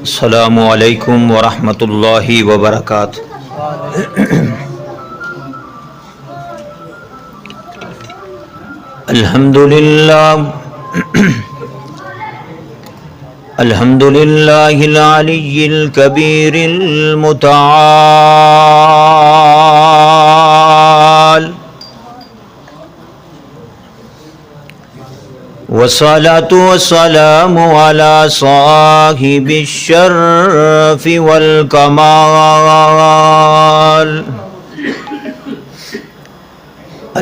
السلام علیکم ورحمۃ اللہ وبرکاتہ۔ الحمد للہ العلی الکبیر المتعال، والصلاة والسلام على صاحب الشرف والکمال،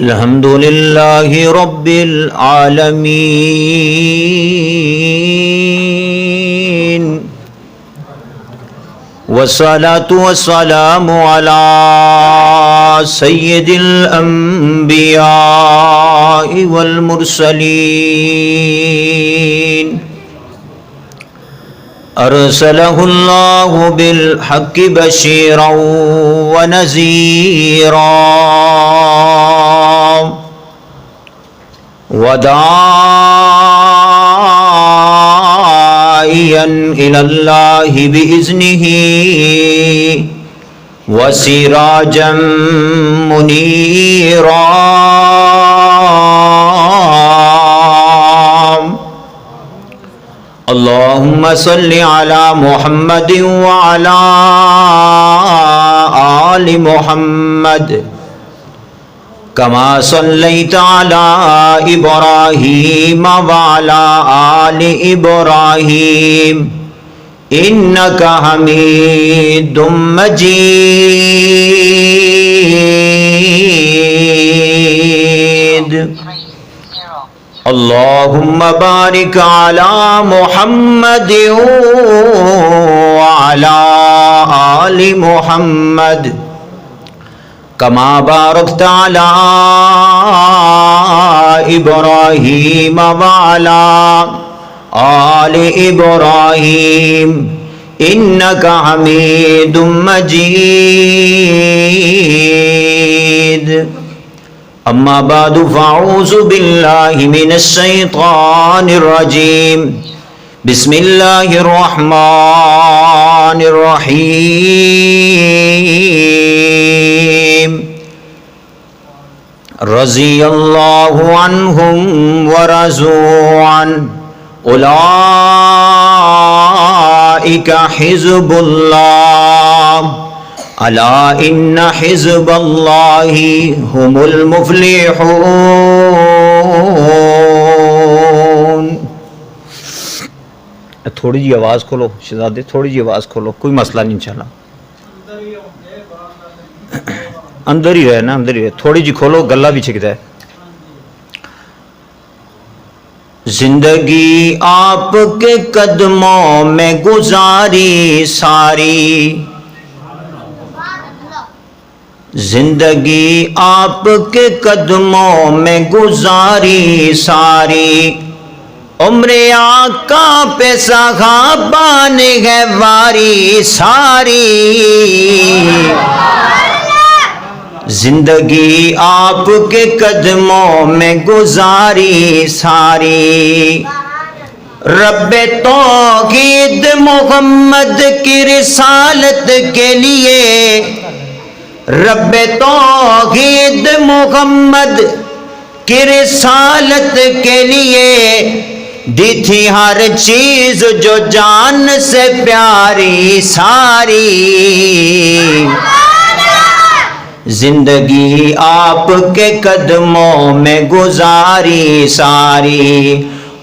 الحمد للہ رب العالمین، والصلاة والسلام على سید الانبیاء والمرسلین، ارسلہ اللہ بالحق بشیرا ونذیرا وداعیا الی اللہ بإذنہ وسراجا منیرا، اللہم صل علی محمد وعلی آل محمد کما صلیت علی ابراہیم وعلی آل ابراہیم انک حمید مجید، اللہم بارک علی محمد وعلی آل محمد کما بارکت علی ابراہیم وعلی آل ابراہیم انک حمید مجید، اما بعد فاعوذ باللہ من الشیطان الرجیم، بسم اللہ الرحمن الرحیم، رضی اللہ عنہم ورضوا عنہ، اولئک حزب اللہ، الا ان حزب اللہ هم المفلحون۔ تھوڑی جی آواز کھولو شہزادے، تھوڑی جی آواز کھولو، کوئی مسئلہ نہیں چلا، اندر ہی رہے نا، اندر ہی رہے، تھوڑی جی کھولو، گلا بھی چھکتا ہے۔ زندگی آپ کے قدموں میں گزاری ساری، زندگی آپ کے قدموں میں گزاری ساری، عمر آقا پہ صحابہ نے ہے واری ساری، زندگی آپ کے قدموں میں گزاری ساری، رب توحید محمد کی رسالت کے لیے، رب توحید محمد کی رسالت کے لیے دی تھی ہر چیز جو جان سے پیاری ساری، زندگی آپ کے قدموں میں گزاری ساری،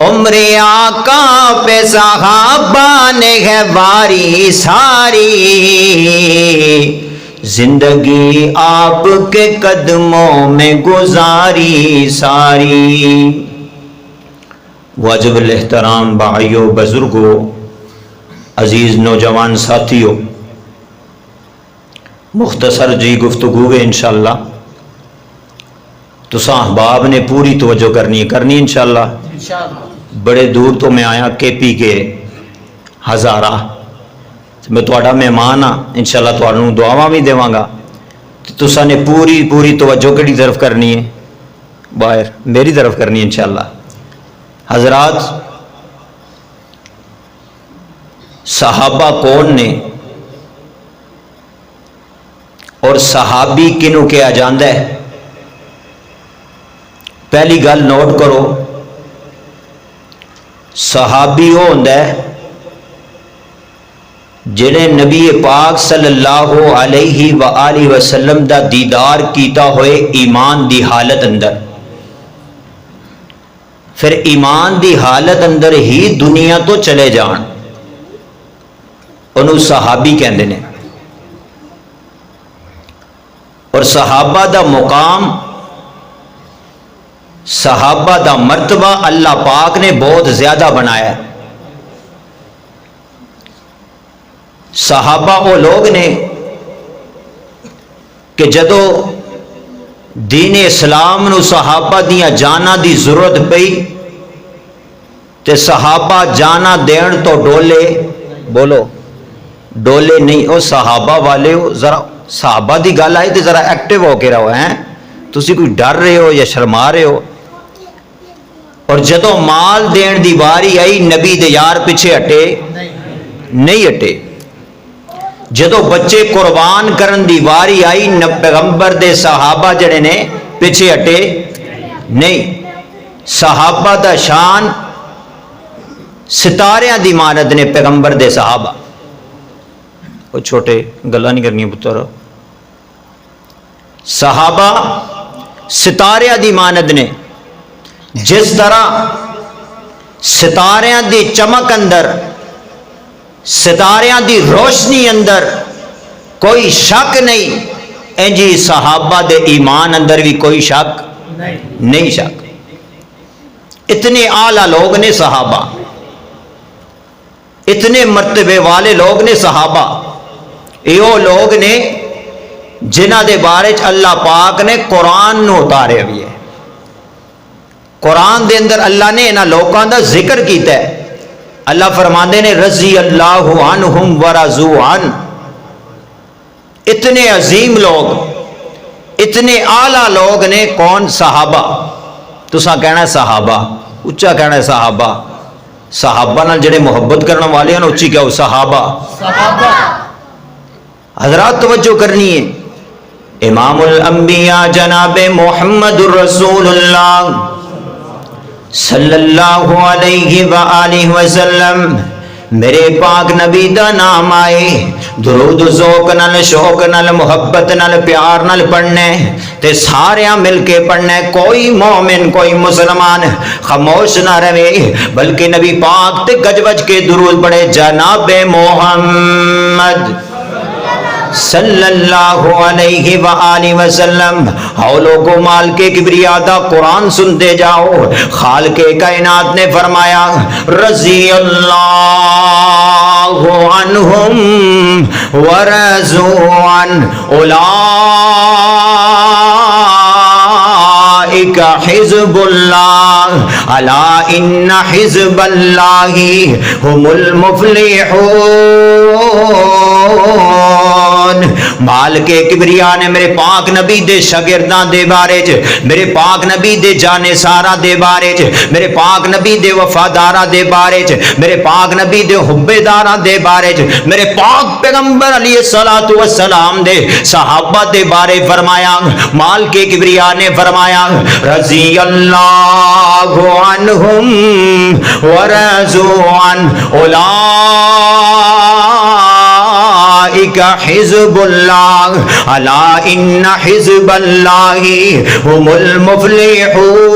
عمر آقا پہ صحابہ نے ہے واری ساری، زندگی آپ کے قدموں میں گزاری ساری۔ واجب الاحترام بھائیوں، بزرگوں، عزیز نوجوان ساتھیوں، مختصر جی گفتگو ہے انشاءاللہ، تو احباب نے پوری توجہ کرنی ہے انشاءاللہ۔ بڑے دور تو میں آیا کے پی کے ہزارہ، میں تھوڑا مہمان ہاں، انشاءاللہ تھانوں دعاواں بھی دیواں گا، تساں نے پوری توجہ کیڑی طرف کرنی ہے؟ باہر میری طرف کرنی ہے انشاءاللہ۔ حضرات، صحابہ کون نے اور صحابی کنوں کہا جاندہ ہے؟ پہلی گل نوٹ کرو، صحابی وہ ہوندہ ہے جنہیں نبی پاک صلی اللہ علیہ وآلہ وسلم دا دیدار کیتا ہوئے ایمان دی حالت اندر، پھر ایمان دی حالت اندر ہی دنیا تو چلے جان، انہوں صحابی کہندے نے۔ اور صحابہ دا مقام، صحابہ دا مرتبہ اللہ پاک نے بہت زیادہ بنایا ہے۔ صحابہ وہ لوگ نے کہ جدو دین اسلام نو صحابہ دیاں جانا دی ضرورت پئی تے صحابہ جانا دین تو ڈولے، بولو ڈولے نہیں، او صحابہ والے ہو ذرا صحابہ دی گل آئی تے ذرا ایکٹیو ہو کے رہو ہیں، تسی کوئی ڈر رہے ہو یا شرما رہے ہو۔ اور جدو مال دین دی باری آئی نبی دے یار پیچھے ہٹے نہیں ہٹے، جدو بچے قربان کرن دی واری آئی پیغمبر دے صحابہ جڑے نے پیچھے ہٹے نہیں۔ صحابہ دا شان ستاریاں دی مانت نے پیغمبر دے صحابہ، وہ چھوٹے گلا نہیں کرنی پتر، صحابہ ستاریاں دی مانت نے۔ جس طرح ستاریاں دی چمک اندر، ستاریاں دی روشنی اندر کوئی شک نہیں، انجی صحابہ دے ایمان اندر بھی کوئی شک نہیں شک۔ اتنے اعلیٰ لوگ نے صحابہ، اتنے مرتبے والے لوگ نے صحابہ، یہ لوگ نے جنہ دے بارے اللہ پاک نے قرآن نو اتارے ہوئی ہے۔ قرآن دے اندر اللہ نے انہاں لوگوں دا ذکر کیتا ہے۔ اللہ فرماندے نے رضی اللہ عنہم ورضوا عنہ، اتنے عظیم لوگ، اتنے اعلیٰ لوگ نے کون؟ صحابہ۔ تساں کہنا ہے صحابہ، اچھا کہنا ہے صحابہ، صحابہ نال جڑے محبت کرنے والے ہیں اچھی کہو صحابہ۔ حضرات توجہ کرنی ہے، امام الانبیاء جناب محمد الرسول اللہ صلی اللہ علیہ وآلہ وسلم، میرے پاک نبی دا نام آئے درود ذوق نال شوق نال محبت نال پیار نال پڑھنے تے ساریاں مل کے پڑھنے، کوئی مومن کوئی مسلمان خاموش نہ رہے بلکہ نبی پاک تے گج وج کے درود پڑھے، جناب محمد صلی اللہ علیہ وآلہ وسلم۔ ہاؤ لوگو مال کے کبریا دا قرآن سنتے جاؤ، خالق کائنات نے فرمایا رضی اللہ عنہم ورضوا عنہ اولئک حزب اللہ الا ان حزب اللہ هم المفلحون۔ مال کے کبریا نے میرے پاک نبی دے شاگردان دے بارے چ، میرے پاک نبی دے جانے سارا دے بارے چ، میرے پاک نبی دے وفادارہ دے بارے چ، میرے پاک نبی دے حبیدارہ دے بارے چ، میرے پاک پیغمبر علیہ الصلوۃ والسلام دے صحابہ دے بارے فرمایا۔ مال کے کبریا نے فرمایا رضی اللہ عنہم ورضوا عنہ اولئک حزب اللہ الا ان حزب اللہ هم المفلحون۔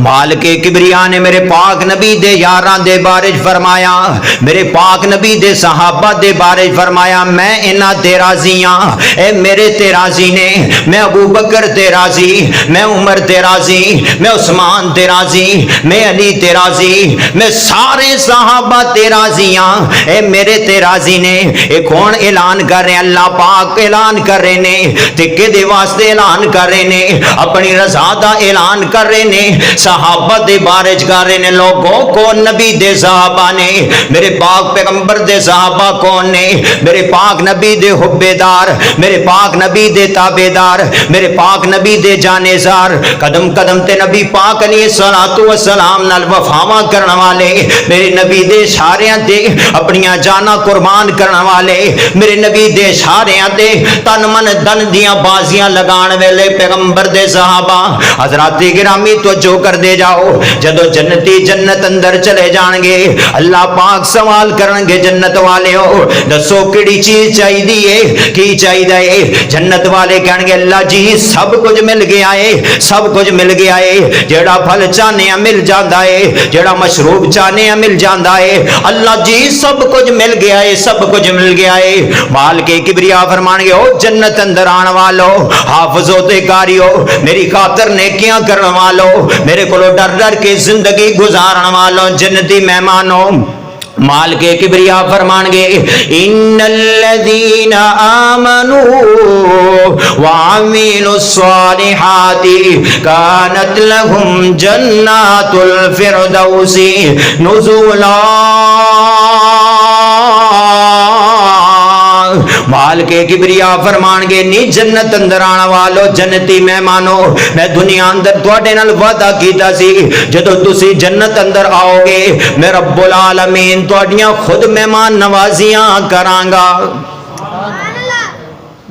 مال کے کبریا نے میرے پاک نبی دے یاراں دے بارے فرمایا، میرے پاک نبی دے صحابہ دے بارے فرمایا میں انہاں تے راضی ہاں، اے میرے تے راضی نے، میں ابو بکر تے راضی، میں عمر تے راضی، میں عثمان تے راضی، میں علی تے راضی، میں سارے صحابہ تے راضی ہاں، اے میرے تے راضی نے۔ اے کون اعلان کر رہے ہیں؟ اللہ پاک اعلان کر رہے نے، تے کدے واسطے اعلان کر رہے نے؟ اپنی رضا دا اعلان کر رہے نے۔ صحابہ دے بارے گر رہے نے لوگوں کو نبی دے صحابہ نے میرے پاک پیغمبر دے صحابہ کون نے میرے پاک نبی دے حبیدار میرے پاک نبی دے تابیدار میرے پاک نبی دے جانیزار قدم قدم تے نبی پاک علیہ الصلوۃ والسلام نال وفاواں کرن والے میرے نبی دے اشاریاں تے اپنیاں جاناں قربان کرن والے میرے نبی دے اشاریاں تے تن من دن دیاں بازیاں لگان والے پیغمبر دے صحابہ حضرات گرامی توجہ کر دے جاؤ جدو جنتی جنت اندر چلے جان گے اللہ پاک سوال کرن گے جنت والے ہو دسو کیڑی چیز چاہیے کی چاہیے جنت والے کہن گے اللہ جی سب کچھ مل گیا ہے سب کچھ مل گیا ہے جیڑا پھل چاہنے مل جاندا ہے جیڑا مشروب چاہنے مل جاندا ہے اللہ جی سب کچھ مل گیا ہے سب کچھ مل گیا ہے مالک کبریا فرمان گے او جنت اندر آن والو حافظو تے کاریو میری خاطر نیکیاں کرن والو میرے کولو ڈر ڈر کے زندگی گزارن والو جنتی مہمانوں مالک کبریا فرمان گے ان الذین آمنوا وعملوا الصالحات کانت لهم جنات الفردوس نزلا مالک کبریا فرمان گے نی جنت اندر آنا والو جنتی مہمانو میں دنیا اندر تواڈے نال وعدہ کیتا سی جدو تسی جنت اندر آؤ گے میں رب العالمین تواڈیاں خود مہمان نوازیاں کراں گا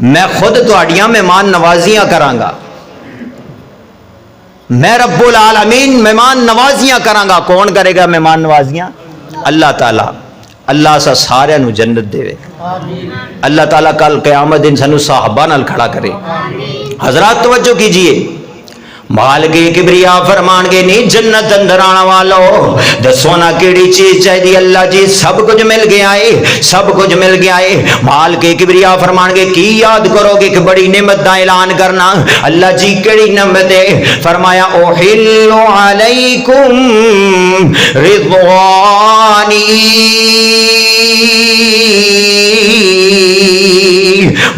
میں خود تواڈیاں مہمان نوازیاں کراں گا میں رب العالمین مہمان نوازیاں کراں گا کون کرے گا مہمان نوازیاں اللہ تعالی اللہ سا سارے نو جنت دے اللہ تعالیٰ کل قیامت دن سانو صحابہ نال کھڑا کرے حضرات توجہ کیجئے مالک کبریا فرمان گے نہیں جنت اندر آنا والو دسو نا کیڑی چیز چاہیے اللہ جی سب کچھ مل گیا ہے سب کچھ مل گیا ہے مالک کبریا فرمان گے کی یاد کرو گے کہ بڑی نعمت دا اعلان کرنا اللہ جی کیڑی نعمت ہے فرمایا اوحل علیکم رضوانی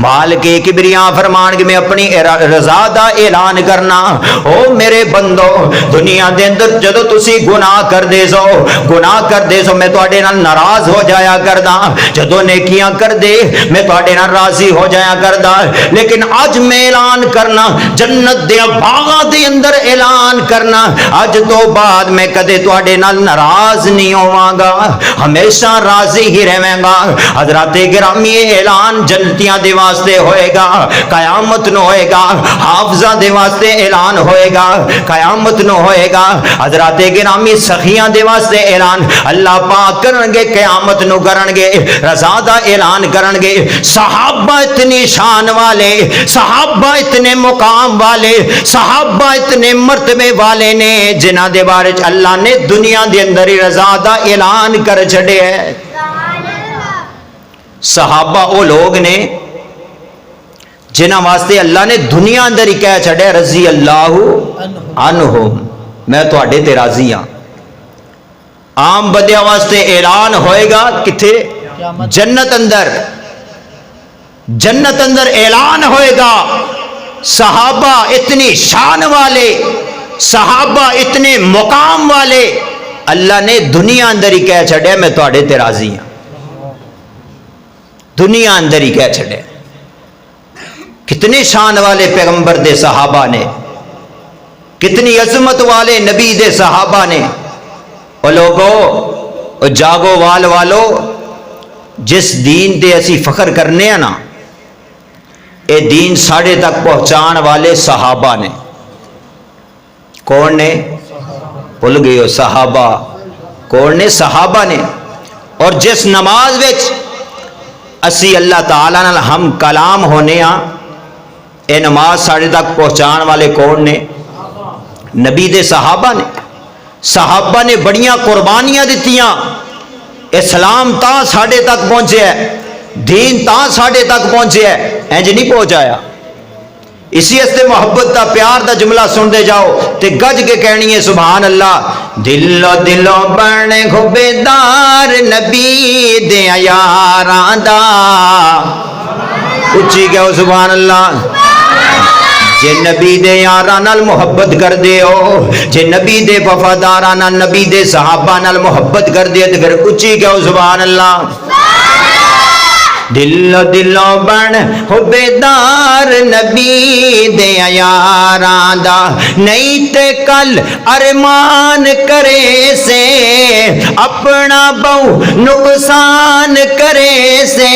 مالک کبریا فرمان کہ میں اپنی رضا دا اعلان کرنا او میرے بندو دنیا دے اندر جدو تسی گناہ کر دے سو میں تواڈے نال ناراض ہو جایا کردا جدو نیکیاں کر دے میں تواڈے نال راضی ہو جایا کردا لیکن اج میں اعلان کرنا جنت دے باغاں دے اندر اعلان کرنا اج تو بعد میں کدے تواڈے نال ناراض نہیں ہوواں گا ہمیشہ راضی ہی رہواں گا حضرات گرامی اعلان جنتیاں دے واسطے ہوئے گا قیامت نو ہوئے گا حافظاں دے واسطے اعلان ہوئے گا قیامت نو ہوئے گا حضرات گرامی سخیاں دے واسطے اعلان اللہ پاک کرن گے قیامت نو کرن گے رضا دا اعلان کرن گے صحابہ اتنی شان والے صحابہ اتنے مقام والے صحابہ اتنے مرتبے والے نے جنہاں دے بارے اللہ نے دنیا دے اندر رضا دا اعلان کر چھڑے ہے صحابہ وہ لوگ نے جنہاں واسطے اللہ نے دنیا اندر ہی کہہ چھڑے رضی اللہ عنہم میں تواڈے تے راضی ہاں عام بندیاں واسطے اعلان ہوئے گا کتھے جنت اندر اعلان ہوئے گا صحابہ اتنی شان والے صحابہ اتنے مقام والے اللہ نے دنیا اندر ہی کہہ چھڑے میں تواڈے تے راضی ہاں دنیا اندر ہی کہہ چھڑے کتنے شان والے پیغمبر دے صحابہ نے کتنی عظمت والے نبی دے صحابہ نے او لوگو جاگو والو جس دین دے اسی فخر کرنے ہیں نا اے دین ساڑھے تک پہنچان والے صحابہ نے کون نے بھول گئے ہو صحابہ کون نے صحابہ نے اور جس نماز وچ اسی اللہ تعالیٰ نال ہم کلام ہونے ہاں اے نماز ساڑھے تک پہنچان والے کون نے نبی دے صحابہ نے بڑیاں قربانیاں دیتیاں اسلام تا ساڑھے تک پہنچے ہے دین تا ساڑھے تک پہنچے ہے اینج نہیں پہنچایا اسی استے محبت دا پیار دا جملہ سن دے جاؤ تے گج کے کہنی ہے سبحان اللہ دلو بڑے خوبیدار نبی دے یاراں دا اچھی کہو سبحان اللہ جے نبی دے یاراں نال محبت کر دے ہو، جے نبی دے وفاداراں نال، نبی دے صحابہ نال محبت کر دے تے پھر اچھی کہو سبحان اللہ۔ دلو دلوں بن ہو بیدار نبی دے یاراں دا، نہیں تے کل ارمان کرے سے اپنا بہو نقصان کرے سے،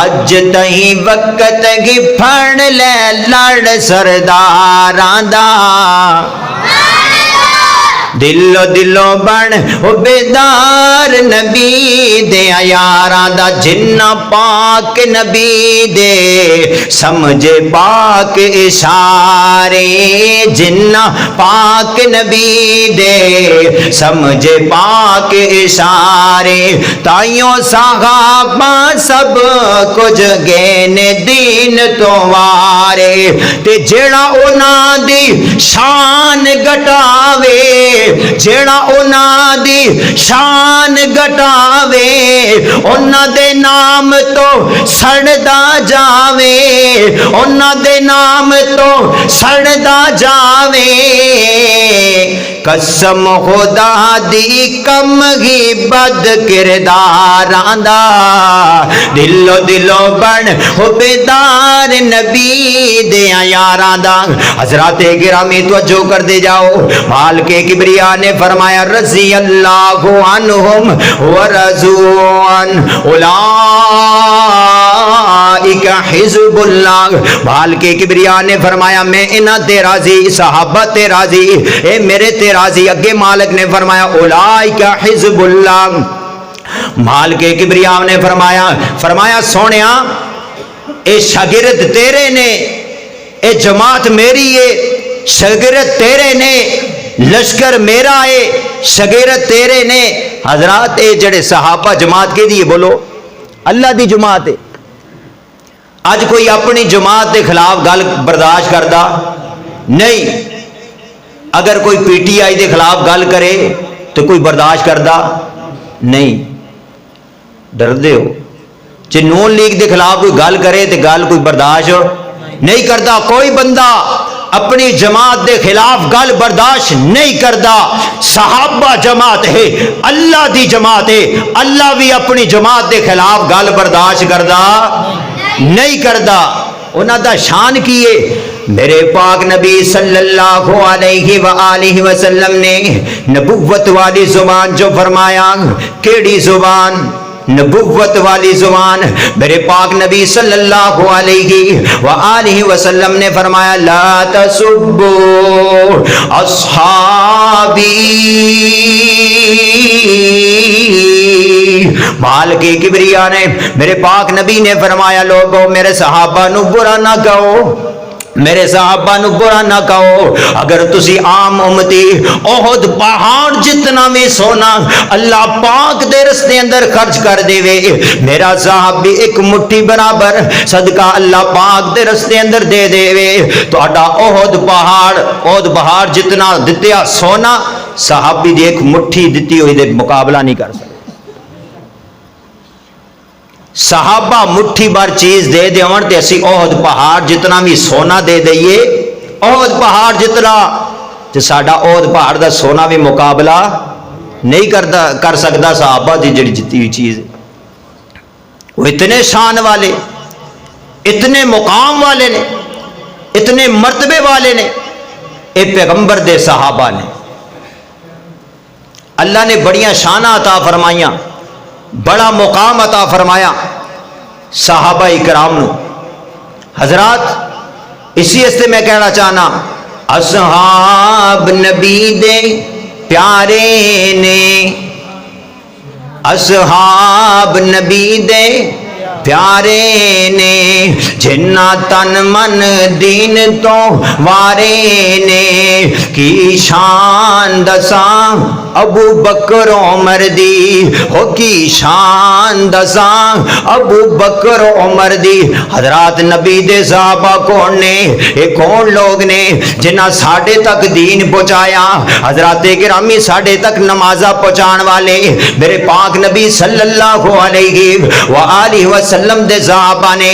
اج تہیں وقت گی پھڑ لے لڑ سرداراں دا۔ دلو دلوں بن ہو بیدار نبی دے یاراں دا، جنہ پاک نبی دے سمجھے پاک اشارے، جنہ پاک نبی دے سمجھے پاک اشارے، تائیوں صحابہ سب کچھ گینے دین تو وارے، تے جیڑا انہاں دی شان گٹاوے، جیڑا انہاں دی شان گٹاوے، انہاں دے نام تو سڑدا جاوے، انہاں دے نام تو سڑدا جاوے، قسم خدا دی کم ہی بد کرداراں دا۔ دلو دلو بن ہو بیدار نبی دے یاراں دا۔ حضرات گرامی توجہ کر دے جاؤ، مالک کبریا نے فرمایا رضی اللہ عنہم ورضوا عنہ اولئک حزب اللہ۔ مالک کبریا نے فرمایا میں انہاں تے راضی، صحابہ تے راضی، اے میرے تے راضی۔ اگے مالک نے فرمایا اولئک حزب اللہ۔ مالک کبریا نے فرمایا سونیا اے شاگرد تیرے نے، اے جماعت میری ہے، شاگرد تیرے نے، لشکر میرا ہے، شاگرد تیرے نے۔ حضرات اے جڑے صحابہ جماعت کے دیے بولو اللہ دی جماعت ہے۔ اج کوئی اپنی جماعت کے خلاف گل برداشت کردا نہیں، اگر کوئی پی ٹی آئی کے خلاف گل کرے تو کوئی برداشت کردا نہیں، ڈر دے ہو۔ جے نون لیگ کے خلاف کوئی گل کرے تو گل کوئی برداشت نہیں کردا۔ کوئی بندہ اپنی جماعت دے خلاف گل برداشت نہیں کردا۔ صحابہ جماعت ہے، اللہ دی جماعت ہے، اللہ بھی اپنی جماعت دے خلاف گل برداشت کردا نہیں کردا۔ انہاں دا شان کی ہے؟ میرے پاک نبی صلی اللہ علیہ وآلہ وسلم نے نبوت والی زبان جو فرمایا، کیڑی زبان؟ نبوت والی زبان۔ میرے پاک نبی صلی اللہ علیہ وآلہ وسلم نے فرمایا لا تسبوا اصحابی۔ مالک کبریا نے، میرے پاک نبی نے فرمایا لوگوں میرے صحابہ نو برا نہ کہو، میرے صحابہ نو برا نہ کہو۔ اگر تسی عام امتی احد پہاڑ جتنا بھی سونا اللہ پاک دے رستے اندر خرچ کر دے وے، میرا صحابی ایک مٹھی برابر صدقہ اللہ پاک دے رستے اندر دے دے وے، تو اڈا احد پہاڑ جتنا دتیا سونا صحابی دی ایک مٹھی دتی ہوئی دے مقابلہ نہیں کر سکتا۔ صحابہ مٹھی بار چیز دے دے تے اسی احد پہاڑ جتنا بھی سونا دے دئیے، احد پہاڑ جتنا، تے ساڈا احد پہاڑ دا سونا بھی مقابلہ نہیں کر سکتا صحابہ دی جڑی جتی ہوئی چیز۔ وہ اتنے شان والے، اتنے مقام والے نے، اتنے مرتبے والے نے، اے پیغمبر دے صحابہ نے۔ اللہ نے بڑیاں شانہ عطا فرمائیاں، بڑا مقام عطا فرمایا صحابہ اکرام نو۔ حضرات اسی استے میں کہنا چاہنا اصحاب نبی دے پیارے نے، اصحاب نبی دے پیارے نے، جنہ تن من دین تو وارے نے، کی شان دساں ابو بکر عمر دی، ہو کی شان دساں ابو بکر عمر دی۔ حضرات نبی دے صحابہ کون نے؟ یہ کون لوگ نے جنہ ساڑھے تک دین پہنچایا؟ حضرات گرامی ساڑھے تک نمازہ پہنچان والے میرے پاک نبی صلی اللہ علیہ وآلہ وسلم وسلم دے صحابہ نے،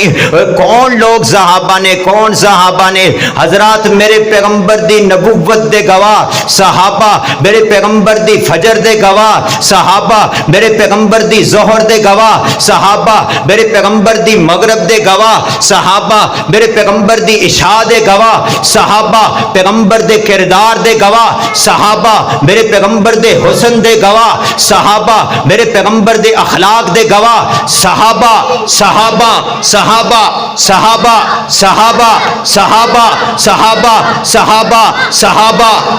کون لوگ صحابہ نے، کون صحابہ نے؟ حضرات میرے پیغمبر دی نبوت دے گواہ صحابہ، میرے پیغمبر دی فجر دے گواہ صحابہ، میرے پیغمبر دی ظہر دے گواہ صحابہ، میرے پیغمبر دی مغرب دے گواہ صحابہ، میرے پیغمبر دی عشاء دے گواہ صحابہ، پیغمبر دے کردار دے گواہ صحابہ، میرے پیغمبر دے حسن دے گواہ صحابہ، میرے پیغمبر دے اخلاق دے گواہ صحابہ صحابہ صحابہ صحابہ صحابہ صحابہ صحابہ صحابہ صحابہ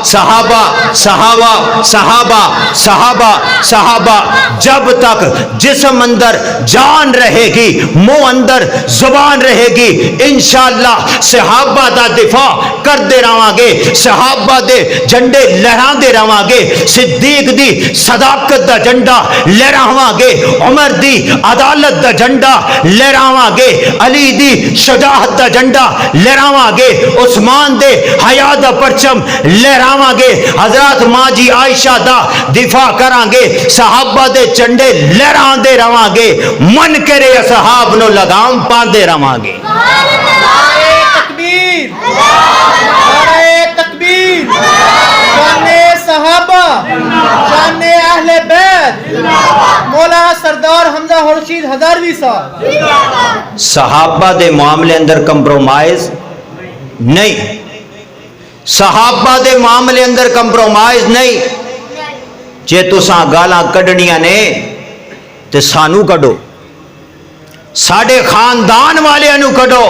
صحابہ صحابہ صحابہ صحابہ صحابہ، جب تک جسم اندر جان رہے گی، منہ اندر زبان رہے گی، انشاءاللہ صحابہ دا دفاع کردے رہاں گے، صحابہ دے جھنڈے لہران دے رہاں گے، صدیق دی صداقت دا جھنڈا لہراواں گے، عمر دی عدالت دا جھنڈا لہراواں گے، علی دی شجاعت دا جھنڈا لہراواں گے، عثمان دے حیا دا پرچم لہراواں گے، حضرات ماں جی عائشہ دا دفاع کران گے، صحابہ دے جھنڈے لہران دے رہاں گے، من کرے اصحاب نو لگام پان دے رہاں گے۔ تکبیر، نعرہ تکبیر، شان صحابہ، شان اہل بیت، مولانا سردار حمزہ خورشید ہزاروی صاحب۔ صحابہ دے معاملے اندر کمپرومائز نہیں، صحابہ دے معاملے اندر کمپرومائز نہیں۔ جے تساں گالاں کڈنیاں نے تے سانو کڈو، ساڈے خاندان والیاں نو کڈو،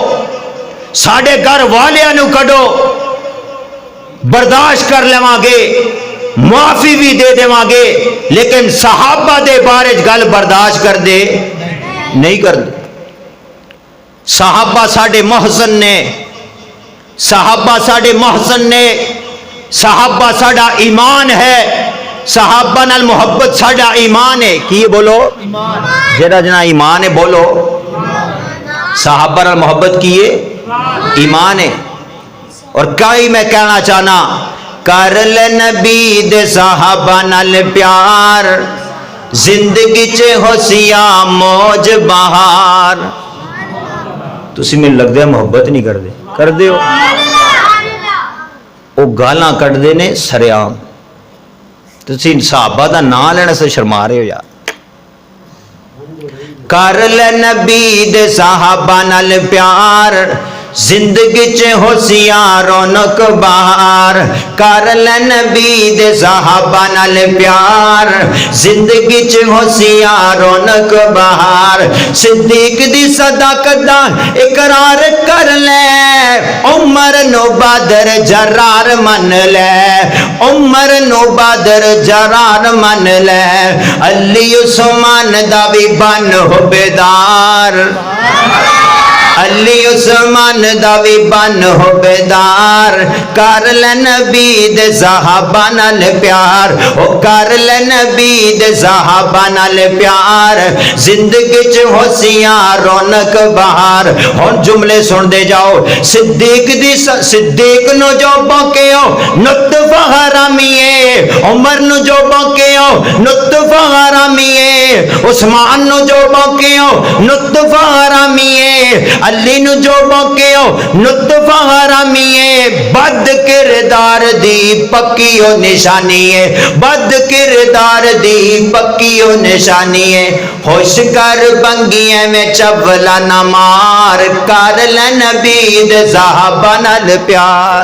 ساڈے گھر والیاں نو کڈو، برداشت کر لیواں گے، معافی بھی دے دیواں گے، لیکن صحابہ دے بارے گل برداشت کر دے نہیں کر دے۔ صحابہ ساڈے محسن نے، صحابہ ساڈے محسن نے، صحابہ ساڈا ایمان ہے، صحابہ نال محبت ساڈا ایمان ہے۔ کی بولو؟ جڑا جنا ایمان ہے بولو۔ صحابہ نال محبت کیے ایمان ہے۔ اور کئی میں کہنا چاہنا، کر لے نبی دے صحابہ نال پیار، زندگی چ ہوسیا موج بہار۔ تسی میں لگ دے محبت نہیں کر دے، کر دے ہو؟ وہ گالاں کٹ دے نے سریام، تسی صحابہ دا نام لینے سے شرما رہے ہو یار۔ کر لے نبی دے صحابہ نال پیار، زندگی چ ہوسیا رونق بہار، کر لے نبی دے صحابہ نال پیار، زندگی چ ہوسیا رونق بہار، صدیق دی صداقت دا اقرار کر لے، عمر نو بدر جرار من لے، عمر نو بدر جرار من لے، علی عثمان دا بھی بن ہو بیدار، علی عثمان دا بھی بن ہو بیدار، کر لے نبی دے صحابہ نال پیار، او کر لے نبی دے صحابہ نال پیار، زندگی چ ہوسیاں رونق بہار۔ ہن جملے سن دے جاؤ، صدیق نو جو بوکیو نطف حرامیے، عمر نو جو بوکیو نطف حرامیے، عثمان نو جو بوکیو نطف حرامیے، علی نو جو بوکیو نطف حرامیے، بد کردار دی پکیو نشانی ہے، بد کردار دی پکیو نشانی ہے، خوش کر بنگیاں میں چولا نہ مار، کر لے نبی دے صحابہ نال پیار،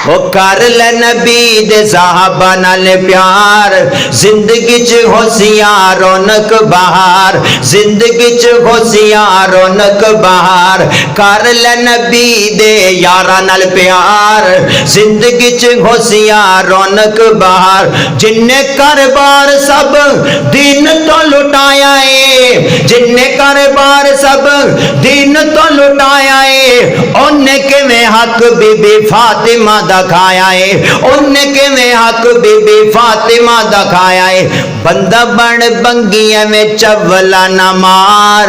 وہ کر لے نبی دے صحابہ نال پیار، زندگی چ ہوسیاں رونق بہار، زندگی چ ہوسیاں رونق بہار، کر لے نبی دے یاراں نال پیار، زندگی چ ہوسیاں رونق بہار۔ جن نے کاروبار سب دین تو لٹایا ہے، جن نے کاروبار سب دین تو لٹایا ہے، ان نے کیویں حق بی بی فاطمہ دکھایا ہے، ان نے کیویں حق بی بی فاطمہ دکھایا ہے، بندہ بن بنگیاں میں چولا نہ مار،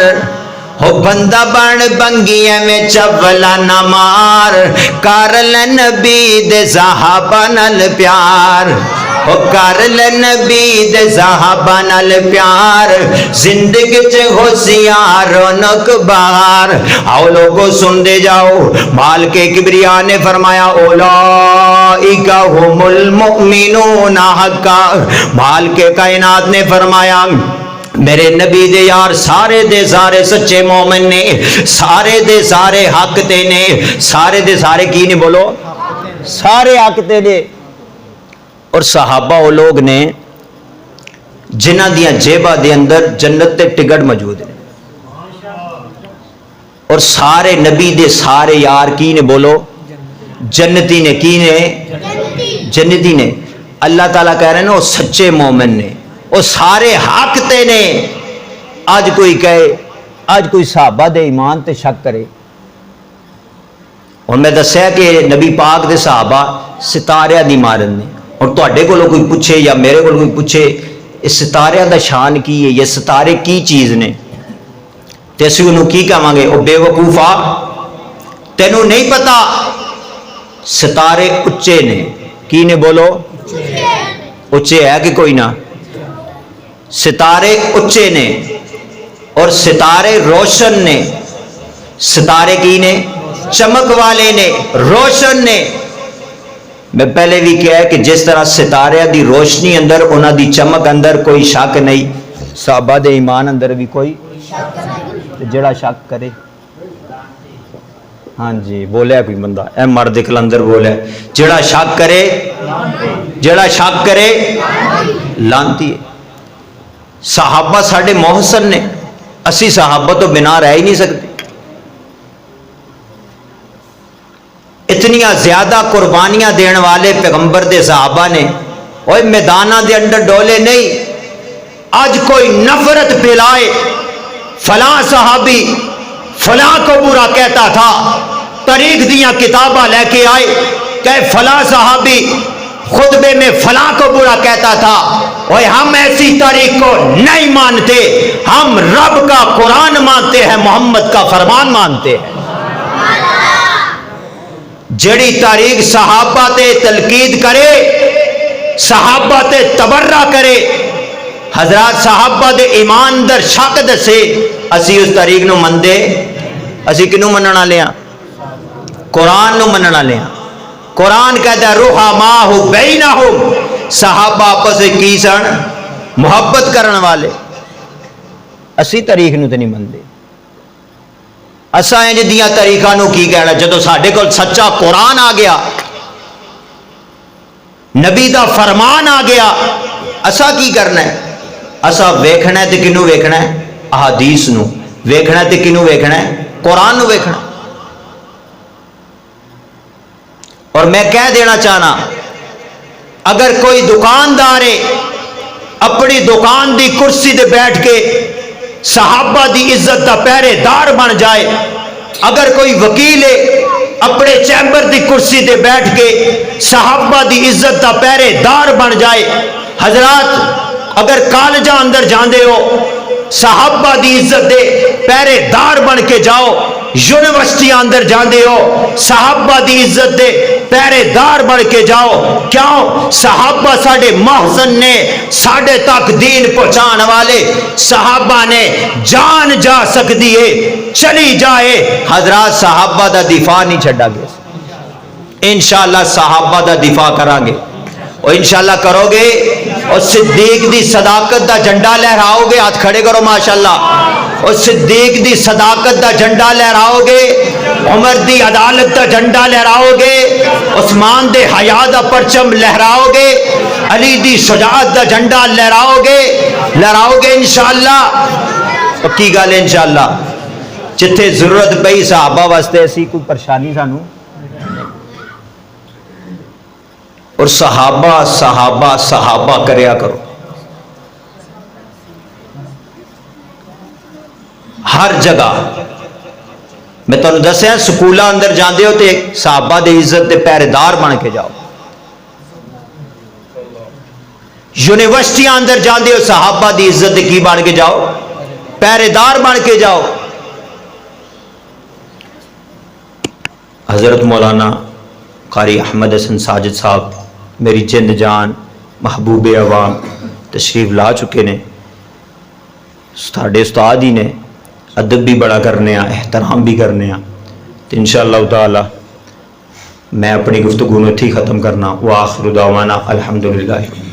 ہو بندہ بن بنگیاں میں چولا نہ مار، کر لے نبی دے صحابہ نال پیار۔ او کر لے نبی دے صحابہ نال پیار زندگی چ ہوشیار رونق بہار آؤ لوگو سن دے جاؤ مالک کبریا نے فرمایا اولئک هم المؤمنون حقا مالک کائنات نے فرمایا میرے نبی دے یار سارے دے سارے سچے مومن نے سارے دے سارے حق تے نے سارے دے سارے کی نہیں بولو سارے حق تے نے اور صحابہ وہ لوگ نے جنہ دیاں جیبہ دے اندر جنت تے ٹکٹ موجود ہیں اور سارے نبی دے سارے یار کی نے بولو جنتی نے کی نے جنتی نے اللہ تعالیٰ کہہ رہے ہیں وہ سچے مومن نے وہ سارے حق تے نے آج کوئی کہے آج کوئی صحابہ دے ایمان تے شک کرے اور میں دسیا کہ نبی پاک دے صحابہ ستارے دی مارن نے اور تواڈے کولوں کوئی پوچھے یا میرے کولوں کوئی پوچھے اس ستارے دا شان کی ہے یہ ستارے کی چیز نے تے اسی انہوں کی کہاں گے او بے وقوفا تینوں نہیں پتا ستارے اچے نے کی نے بولو اچے ہے کہ کوئی نہ ستارے اچے نے اور ستارے روشن نے ستارے کی نے چمک والے نے روشن نے میں پہلے بھی کہا ہے کہ جس طرح ستارے دی روشنی اندر انہاں دی چمک اندر کوئی شک نہیں صحابہ دے ایمان اندر بھی کوئی جڑا شک کرے ہاں جی بولیا کوئی بندہ اے مرد کلندر بولیا جڑا شک کرے لانتی ہے صحابہ ساڑھے محسن نے اسی صحابہ تو بنا رہ ہی نہیں سکتے اتنیاں زیادہ قربانیاں دین والے پیغمبر دے صحابہ نے اوہ میدانہ دے اندر ڈولے نہیں آج کوئی نفرت پھیلائے فلاں صحابی فلاں کو برا کہتا تھا طریق دیاں کتابہ لے کے آئے کہ فلاں صحابی خطبے میں فلاں کو برا کہتا تھا اوہ ہم ایسی طریق کو نہیں مانتے ہم رب کا قرآن مانتے ہیں محمد کا فرمان مانتے ہیں جڑی تاریخ صحابہ تے تلقید کرے صحابہ تے تبرہ کرے حضرات صحابہ دے ایمان در شک دسے اسی اس تاریخ نو مندے اسی کنو مننا لیا قرآن نو مننا لیا قرآن کہتا ہے رحماء بینہم صحابہ آپس کی سن محبت کرن والے اسی تاریخ نو تے نہیں مندے اساں انج دیاں طریقاں نو کی کہنا جدوں ساڈے کول سچا قرآن آ گیا نبی دا فرمان آ گیا اساں کی کرنا ہے اساں ویکھنا ہے تے کینوں ویکھنا ہے احادیث نو ویکھنا ہے تے کینوں ویکھنا ہے قرآن نو ویکھنا اور میں کہہ دینا چاہنا اگر کوئی دکاندار اپنی دکان دی کرسی دے بیٹھ کے صحابہ دی عزت دا پہرے دار بن جائے اگر کوئی وکیل اپنے چیمبر دی کرسی دے بیٹھ کے صحابہ دی عزت دا پہرے دار بن جائے حضرات اگر کالجہ اندر جاندے ہو صحابہ دی عزت دے پہرے دار بن کے جاؤ یونیورسٹی اندر جاندے ہو صحابہ دی عزت دے پہرے دار بن کے جاؤ کیوں صحابہ ساڑھے محسن نے ساڑھے تک دین پہنچان والے صحابہ نے جان جا سکتی ہے چلی جائے حضرات صحابہ دا دفاع نہیں چھڑا گے انشاءاللہ صحابہ دا دفاع کرانگے اور انشاءاللہ کرو گے اور صدیق دی صداقت دا جھنڈا لہراؤ گے ہاتھ کھڑے کرو ماشاءاللہ اور صدیق دی صداقت دا جھنڈا لہراؤ گے عمر دی عدالت دا جھنڈا لہراؤ گے عثمان دے حیا دا پرچم لہراؤ گے علی دی شجاعت دا جھنڈا لہراؤ گے انشاءاللہ پکی گل انشاءاللہ جتھے ضرورت پئی صحابہ واسطے اسی کوئی پریشانی سانو اور صحابہ صحابہ صحابہ کریا کرو ہر جگہ میں تمہیں دسیا سکولہ اندر جاندے ہو تے صحابہ دے عزت دے پہرے دار بن کے جاؤ یونیورسٹی اندر جاندے ہو صحابہ دی عزت دے کی بن کے جاؤ پہرے دار بن کے جاؤ حضرت مولانا قاری احمد حسن ساجد صاحب میری جند جان محبوب عوام تشریف لا چکے نے. ساڈے استاد ہی نے, ادب بھی بڑا کرنے آ, احترام بھی کرنے آ. تو انشاءاللہ تعالی میں اپنی گفتگو اتھی ختم کرنا. وآخر دعوانا الحمدللہ.